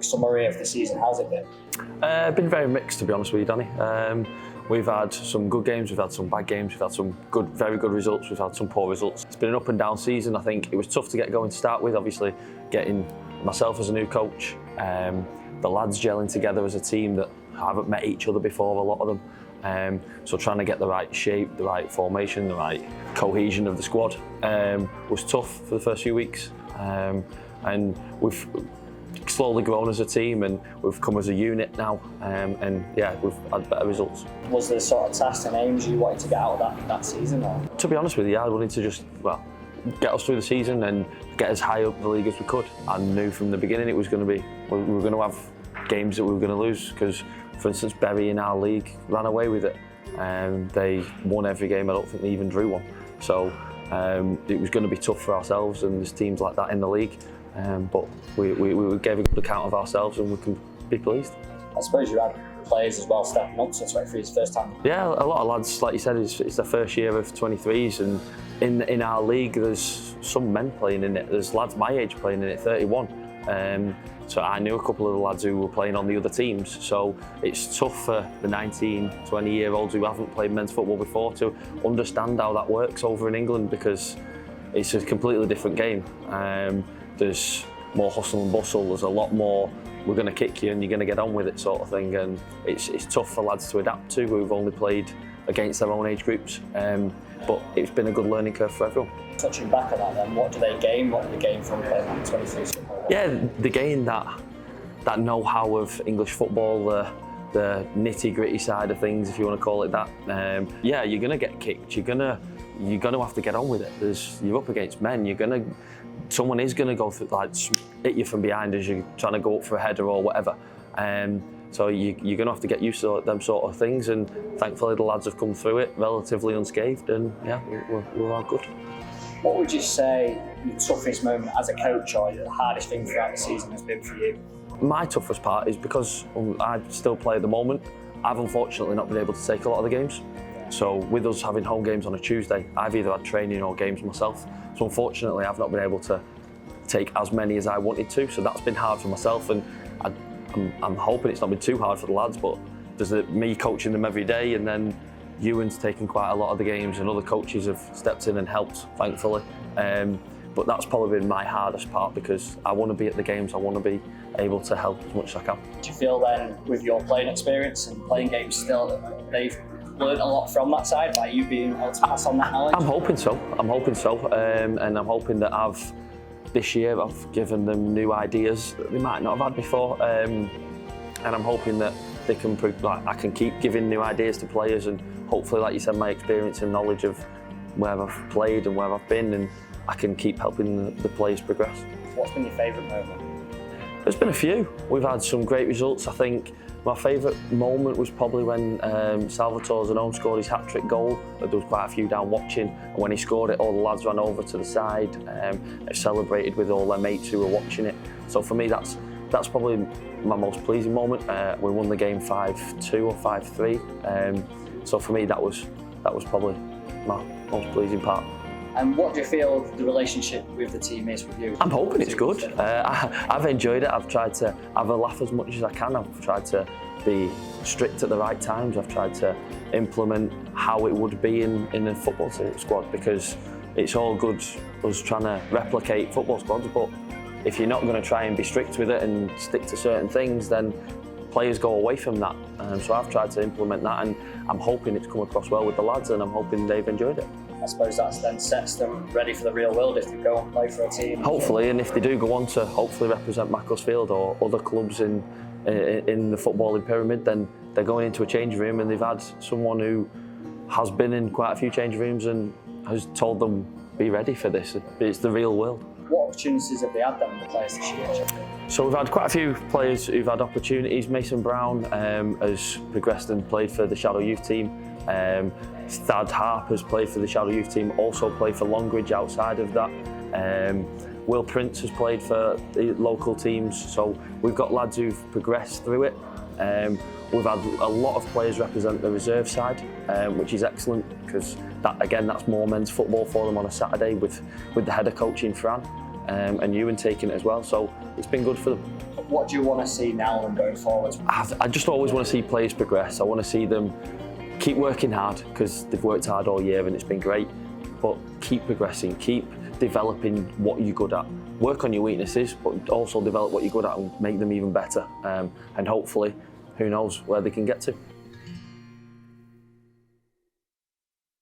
summary of the season. How's it been? Been very mixed, to be honest with you, Danny. We've had some good games, we've had some bad games, we've had some very good results, we've had some poor results. It's been an up and down season. I think it was tough to get going to start with, obviously getting myself as a new coach, the lads gelling together as a team that haven't met each other before, a lot of them. So trying to get the right shape, the right formation, the right cohesion of the squad was tough for the first few weeks. And we've slowly grown as a team and we've come as a unit now, and yeah, we've had better results. Was there sort of tasks and aims you wanted to get out of that season? Or? To be honest with you, I wanted to just, get us through the season and get as high up the league as we could. I knew from the beginning it was going to be, we were going to have games that we were going to lose, because for instance Bury in our league ran away with it and they won every game. I don't think they even drew one. So it was going to be tough for ourselves, and there's teams like that in the league. But we gave a good account of ourselves and we can be pleased. I suppose you had players as well stepping up since U23's first time. Yeah, a lot of lads, like you said, it's their first year of 23s, and in our league there's some men playing in it. There's lads my age playing in it, 31. So I knew a couple of the lads who were playing on the other teams. So it's tough for the 19, 20-year-olds who haven't played men's football before to understand how that works over in England, because it's a completely different game. There's more hustle and bustle, there's a lot more, we're going to kick you and you're going to get on with it sort of thing, and it's tough for lads to adapt to who've only played against their own age groups, but it's been a good learning curve for everyone. Touching back on that then, what do they gain? What do they gain from playing like 23? Yeah, they gain that know-how of English football, the nitty-gritty side of things, if you want to call it that. Yeah, you're going to get kicked, you're going to have to get on with it. You're up against men, someone is going to go through, like, hit you from behind as you're trying to go up for a header or whatever. So you're going to have to get used to them sort of things, and thankfully the lads have come through it relatively unscathed, and yeah, we're all good. What would you say your toughest moment as a coach, or the hardest thing throughout the season has been for you? My toughest part is because I still play at the moment, I've unfortunately not been able to take a lot of the games. So with us having home games on a Tuesday, I've either had training or games myself. So unfortunately, I've not been able to take as many as I wanted to. So that's been hard for myself, and I'm hoping it's not been too hard for the lads. But there's me coaching them every day, and then Ewan's taken quite a lot of the games, and other coaches have stepped in and helped, thankfully. But that's probably been my hardest part, because I want to be at the games, I want to be able to help as much as I can. Do you feel then, with your playing experience and playing games still, that they've learned a lot from that side, by you being able to pass on that knowledge? I'm hoping so, and I'm hoping that this year I've given them new ideas that they might not have had before, and I'm hoping that they can I can keep giving new ideas to players, and hopefully, like you said, my experience and knowledge of where I've played and where I've been, and I can keep helping the players progress. What's been your favourite moment? There's been a few. We've had some great results. I think my favourite moment was probably when Salvatore Zanone scored his hat-trick goal. There was quite a few down watching, and when he scored it, all the lads ran over to the side and celebrated with all their mates who were watching it. So for me, that's probably my most pleasing moment. We won the game 5-2 or 5-3. So for me, that was probably my most pleasing part. And what do you feel the relationship with the team is with you? I'm hoping it's good. I've enjoyed it. I've tried to have a laugh as much as I can. I've tried to be strict at the right times. I've tried to implement how it would be in a football squad, because it's all good us trying to replicate football squads, but if you're not going to try and be strict with it and stick to certain things, then players go away from that. So I've tried to implement that, and I'm hoping it's come across well with the lads, and I'm hoping they've enjoyed it. I suppose that then sets them ready for the real world if they go and play for a team. Hopefully, and if they do go on to hopefully represent Macclesfield or other clubs in the footballing pyramid, then they're going into a changing room and they've had someone who has been in quite a few changing rooms and has told them, be ready for this, it's the real world. What opportunities have they had then, the players this year? So we've had quite a few players who've had opportunities. Mason Brown has progressed and played for the Shadow Youth team. Thad Harp has played for the Shadow Youth team, also played for Longridge outside of that. Will Prince has played for the local teams, so we've got lads who've progressed through it. We've had a lot of players represent the reserve side, which is excellent, because that's more men's football for them on a Saturday with the header coaching Fran. and Ewan taking it as well. So it's been good for them. What do you want to see now and going forward? I just always want to see players progress. I want to see them keep working hard, because they've worked hard all year and it's been great, but keep progressing, keep developing what you're good at. Work on your weaknesses, but also develop what you're good at and make them even better. And hopefully, who knows where they can get to.